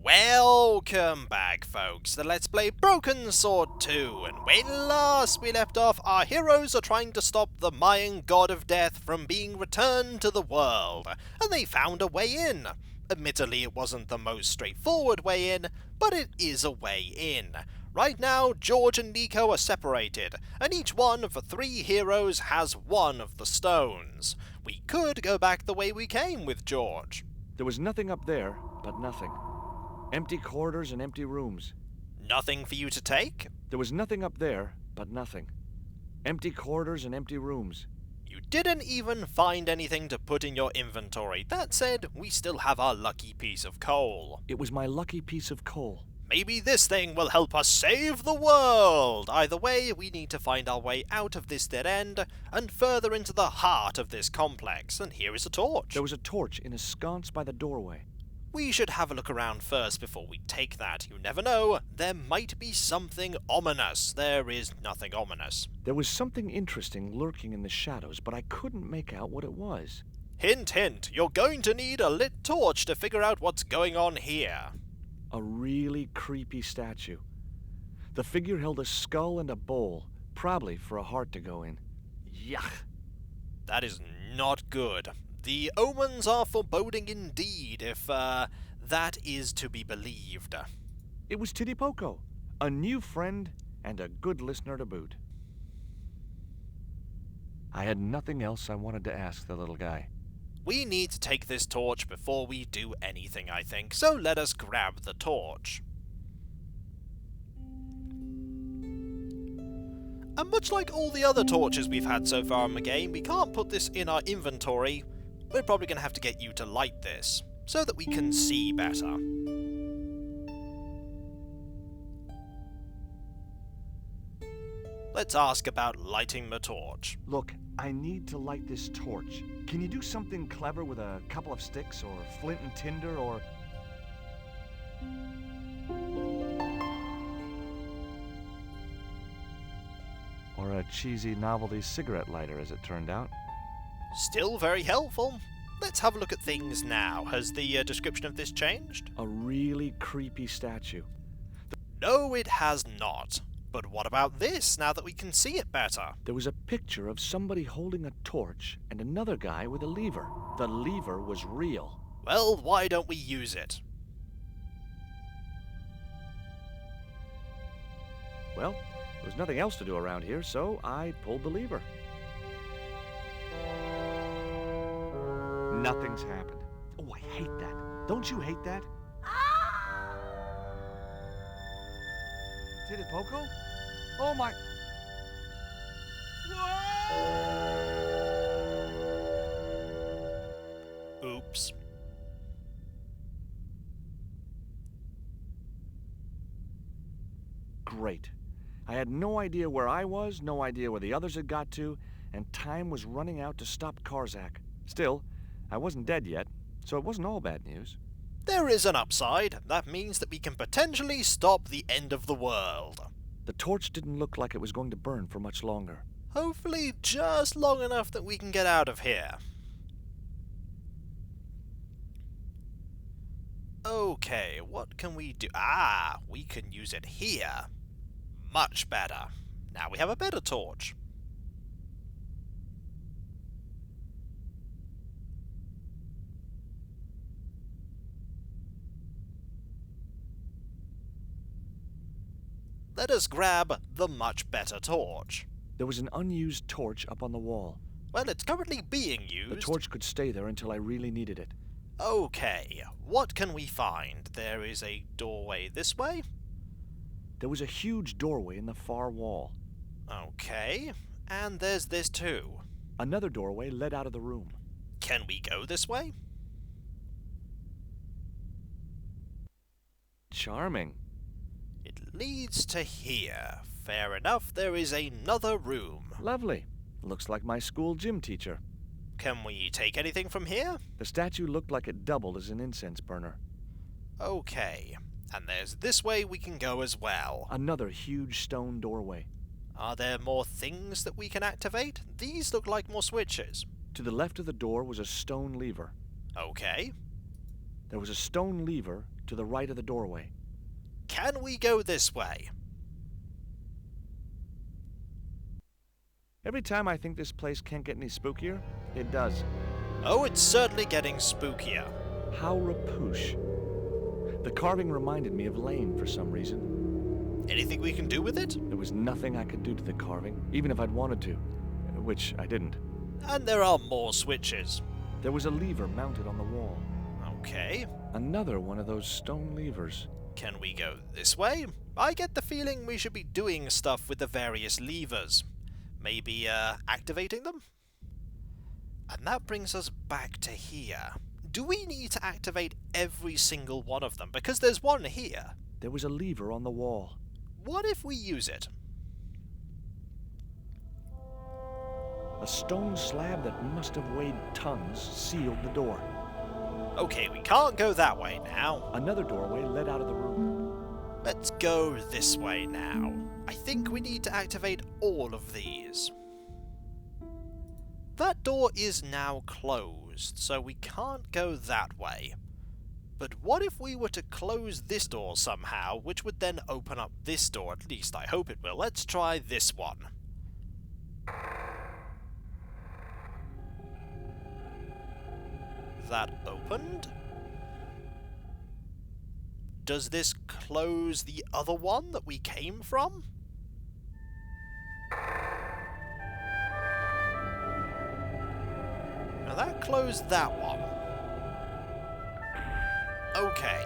Welcome back, folks, to Let's Play Broken Sword 2, and when last we left off, our heroes are trying to stop the Mayan god of death from being returned to the world, and they found a way in. Admittedly, it wasn't the most straightforward way in, but it is a way in. Right now, George and Nico are separated, and each one of the three heroes has one of the stones. We could go back the way we came with George. There was nothing up there, but nothing. Empty corridors and empty rooms. Nothing for you to take? There was nothing up there, but nothing. Empty corridors and empty rooms. You didn't even find anything to put in your inventory. That said, we still have our lucky piece of coal. It was my lucky piece of coal. Maybe this thing will help us save the world! Either way, we need to find our way out of this dead end, and further into the heart of this complex, and here is a torch. There was a torch in a sconce by the doorway. We should have a look around first before we take that. You never know, there might be something ominous. There is nothing ominous. There was something interesting lurking in the shadows, but I couldn't make out what it was. Hint, hint, you're going to need a lit torch to figure out what's going on here. A really creepy statue. The figure held a skull and a bowl, probably for a heart to go in. Yuck! That is not good. The omens are foreboding indeed, if, that is to be believed. It was Tidipoko, a new friend and a good listener to boot. I had nothing else I wanted to ask the little guy. We need to take this torch before we do anything, I think, so let us grab the torch. And much like all the other torches we've had so far in the game, we can't put this in our inventory. We're probably going to have to get you to light this, so that we can see better. Let's ask about lighting the torch. Look, I need to light this torch. Can you do something clever with a couple of sticks, or flint and tinder, or... or a cheesy novelty cigarette lighter, as it turned out? Still very helpful. Let's have a look at things now. Has the description of this changed? A really creepy statue. No, it has not. But what about this, now that we can see it better? There was a picture of somebody holding a torch and another guy with a lever. The lever was real. Well, why don't we use it? Well, there was nothing else to do around here, so I pulled the lever. Nothing's happened. Oh, I hate that. Don't you hate that? Tidipoko? Oh my... Whoa! Oops. Great. I had no idea where I was, no idea where the others had got to, and time was running out to stop Karzac. Still, I wasn't dead yet, so it wasn't all bad news. There is an upside. That means that we can potentially stop the end of the world. The torch didn't look like it was going to burn for much longer. Hopefully just long enough that we can get out of here. Okay, what can we do? Ah, we can use it here. Much better. Now we have a better torch. Let us grab the much better torch. There was an unused torch up on the wall. Well, it's currently being used. The torch could stay there until I really needed it. Okay, what can we find? There is a doorway this way. There was a huge doorway in the far wall. Okay, and there's this too. Another doorway led out of the room. Can we go this way? Charming. It leads to here. Fair enough, there is another room. Lovely. Looks like my school gym teacher. Can we take anything from here? The statue looked like it doubled as an incense burner. Okay, and there's this way we can go as well. Another huge stone doorway. Are there more things that we can activate? These look like more switches. To the left of the door was a stone lever. Okay. There was a stone lever to the right of the doorway. Can we go this way? Every time I think this place can't get any spookier, it does. Oh, it's certainly getting spookier. How rapoosh. The carving reminded me of Lane for some reason. Anything we can do with it? There was nothing I could do to the carving, even if I'd wanted to, which I didn't. And there are more switches. There was a lever mounted on the wall. Okay. Another one of those stone levers. Can we go this way? I get the feeling we should be doing stuff with the various levers. Maybe, activating them? And that brings us back to here. Do we need to activate every single one of them? Because there's one here. There was a lever on the wall. What if we use it? A stone slab that must have weighed tons sealed the door. Okay, we can't go that way now. Another doorway led out of the room. Let's go this way now. I think we need to activate all of these. That door is now closed, so we can't go that way. But what if we were to close this door somehow, which would then open up this door? At least I hope it will. Let's try this one. That opened? Does this close the other one that we came from? Now that closed that one. Okay.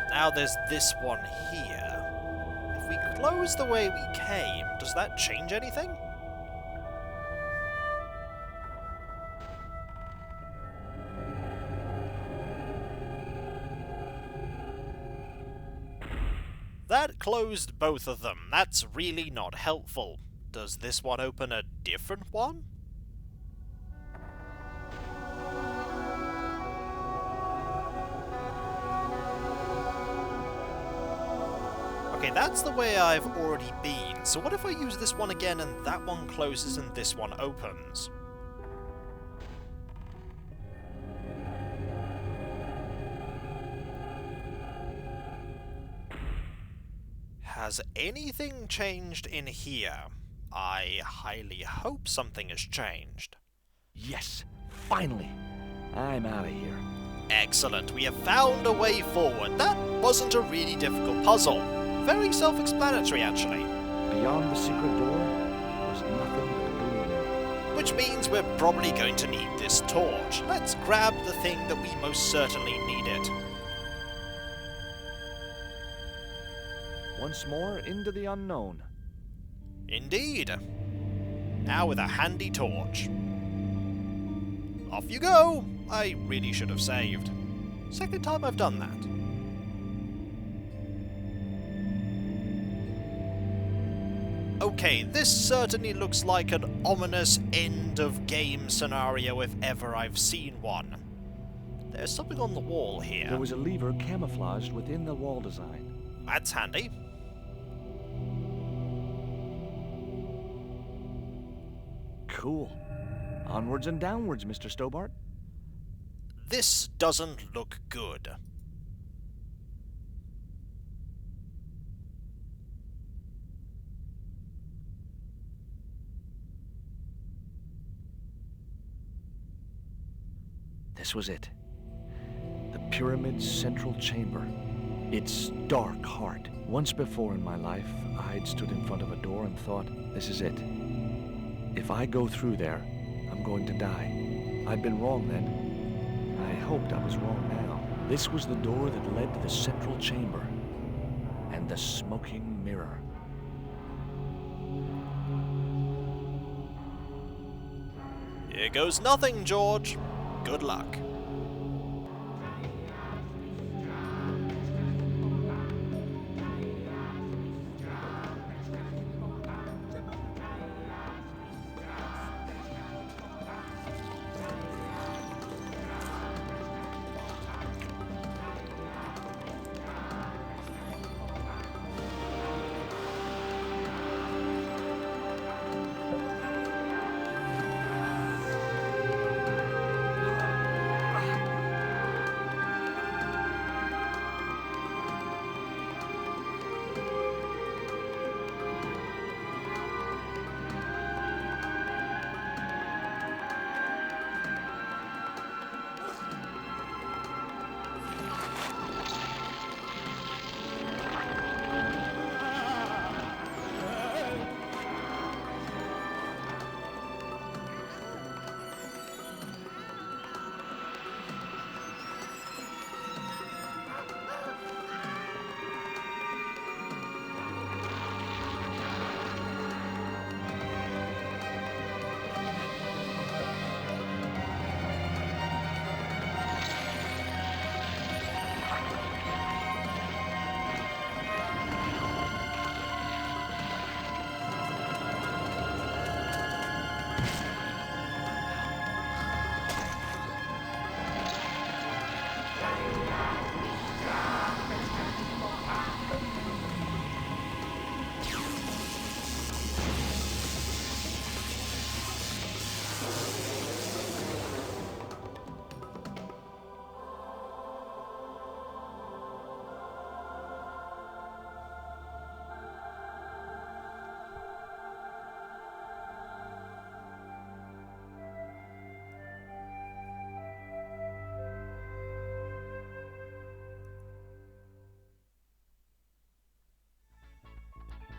Now there's this one here. If we close the way we came, does that change anything? That closed both of them. That's really not helpful. Does this one open a different one? Okay, that's the way I've already been. So what if I use this one again and that one closes and this one opens? Has anything changed in here? I highly hope something has changed. Yes, finally. I'm out of here. Excellent, we have found a way forward. That wasn't a really difficult puzzle. Very self-explanatory, actually. Beyond the secret door was nothing but gloom. Which means we're probably going to need this torch. Let's grab the thing that we most certainly needed. Once more into the unknown. Indeed. Now with a handy torch. Off you go! I really should have saved. Second time I've done that. Okay, this certainly looks like an ominous end-of-game scenario if ever I've seen one. There's something on the wall here. There was a lever camouflaged within the wall design. That's handy. Cool. Onwards and downwards, Mr. Stobart. This doesn't look good. This was it. The pyramid's central chamber. Its dark heart. Once before in my life, I'd stood in front of a door and thought, this is it. If I go through there, I'm going to die. I'd been wrong then. I hoped I was wrong now. This was the door that led to the central chamber and the smoking mirror. Here goes nothing, George. Good luck.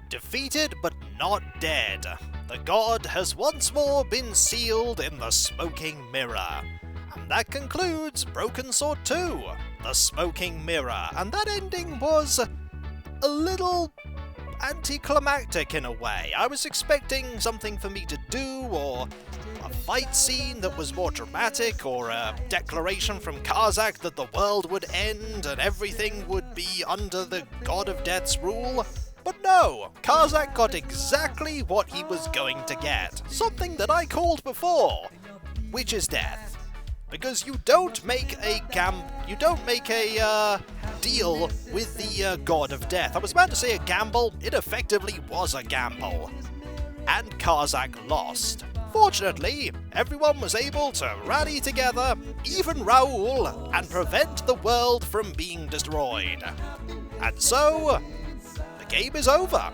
Defeated but not dead, the god has once more been sealed in the smoking mirror. And that concludes Broken Sword 2, the smoking mirror, and that ending was a little anticlimactic in a way. I was expecting something for me to do, or a fight scene that was more dramatic, or a declaration from Karzac that the world would end and everything would be under the God of Death's rule. But no, Karzac got exactly what he was going to get. Something that I called before, which is death. Because you don't make a deal with the God of Death. I was about to say a gamble, it effectively was a gamble. And Karzac lost. Fortunately, everyone was able to rally together, even Raoul, and prevent the world from being destroyed. And so, the game is over.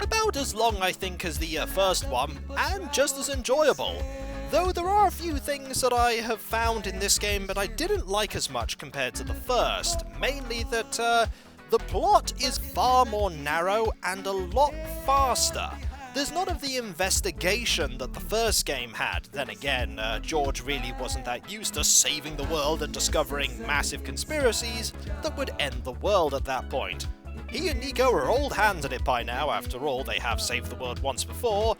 About as long, I think, as the first one, and just as enjoyable. Though there are a few things that I have found in this game that I didn't like as much compared to the first. Mainly that the plot is far more narrow and a lot faster. There's none of the investigation that the first game had. Then again, George really wasn't that used to saving the world and discovering massive conspiracies that would end the world at that point. He and Nico are old hands at it by now, after all, they have saved the world once before.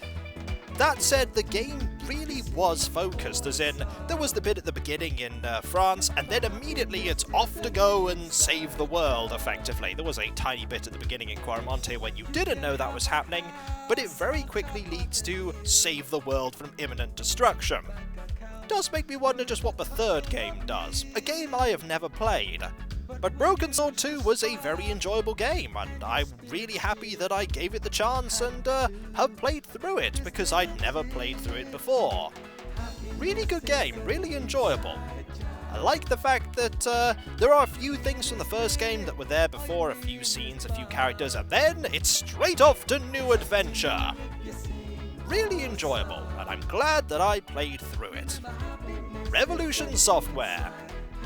That said, the game really was focused, as in, there was the bit at the beginning in France, and then immediately it's off to go and save the world, effectively. There was a tiny bit at the beginning in Quaramante when you didn't know that was happening, but it very quickly leads to save the world from imminent destruction. It does make me wonder just what the third game does, a game I have never played. But Broken Sword 2 was a very enjoyable game, and I'm really happy that I gave it the chance and have played through it, because I'd never played through it before. Really good game, really enjoyable. I like the fact that there are a few things from the first game that were there before, a few scenes, a few characters, and then it's straight off to new adventure. Really enjoyable, and I'm glad that I played through it. Revolution Software.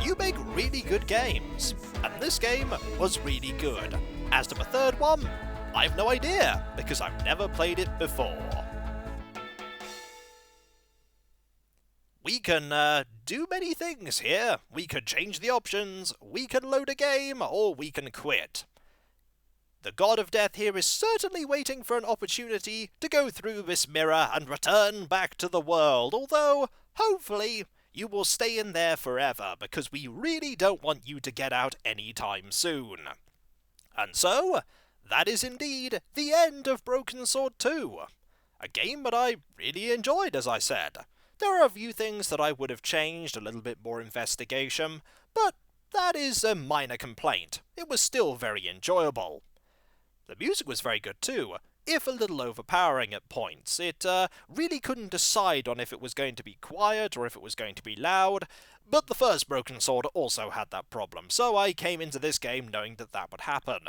You make really good games, and this game was really good. As to the third one, I've no idea, because I've never played it before. We can do many things here. We could change the options, we can load a game, or we can quit. The God of Death here is certainly waiting for an opportunity to go through this mirror and return back to the world, although, hopefully, you will stay in there forever, because we really don't want you to get out anytime soon. And so, that is indeed the end of Broken Sword 2. A game that I really enjoyed, as I said. There are a few things that I would have changed, a little bit more investigation, but that is a minor complaint. It was still very enjoyable. The music was very good too, if a little overpowering at points. It really couldn't decide on if it was going to be quiet or if it was going to be loud, but the first Broken Sword also had that problem, so I came into this game knowing that that would happen.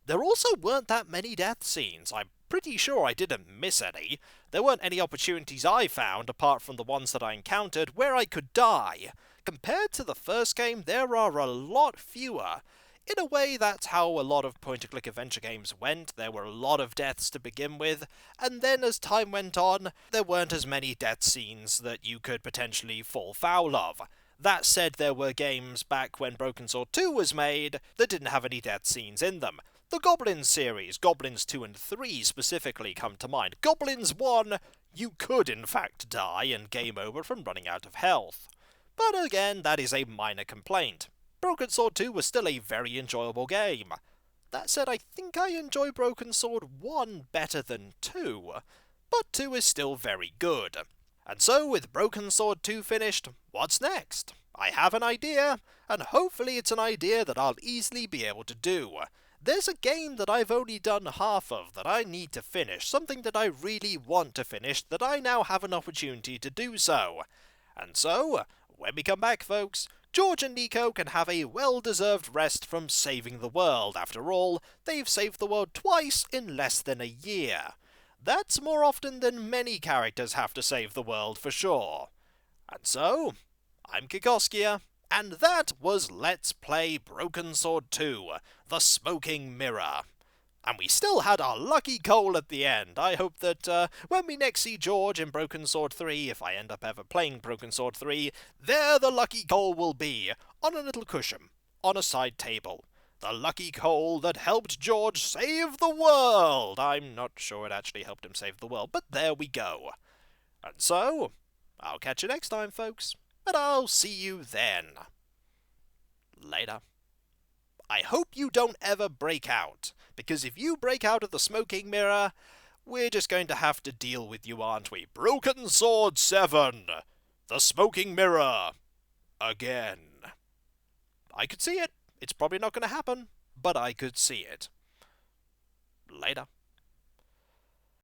There also weren't that many death scenes. I'm pretty sure I didn't miss any. There weren't any opportunities I found, apart from the ones that I encountered, where I could die. Compared to the first game, there are a lot fewer. In a way, that's how a lot of point-and-click adventure games went. There were a lot of deaths to begin with, and then as time went on, there weren't as many death scenes that you could potentially fall foul of. That said, there were games back when Broken Sword 2 was made that didn't have any death scenes in them. The Goblins series, Goblins 2 and 3 specifically, come to mind. Goblins 1, you could in fact die and game over from running out of health. But again, that is a minor complaint. Broken Sword 2 was still a very enjoyable game. That said, I think I enjoy Broken Sword 1 better than 2, but 2 is still very good. And so, with Broken Sword 2 finished, what's next? I have an idea, and hopefully it's an idea that I'll easily be able to do. There's a game that I've only done half of that I need to finish, something that I really want to finish, that I now have an opportunity to do so. And so, when we come back, folks, George and Nico can have a well-deserved rest from saving the world. After all, they've saved the world twice in less than a year. That's more often than many characters have to save the world, for sure. And so, I'm Kikoskia, and that was Let's Play Broken Sword 2, The Smoking Mirror. And we still had our lucky coal at the end. I hope that when we next see George in Broken Sword 3, if I end up ever playing Broken Sword 3, there the lucky coal will be, on a little cushion, on a side table. The lucky coal that helped George save the world! I'm not sure it actually helped him save the world, but there we go. And so, I'll catch you next time, folks, and I'll see you then. Later. I hope you don't ever break out, because if you break out of the smoking mirror, we're just going to have to deal with you, aren't we? Broken Sword 7! The smoking mirror! Again. I could see it. It's probably not going to happen, but I could see it. Later.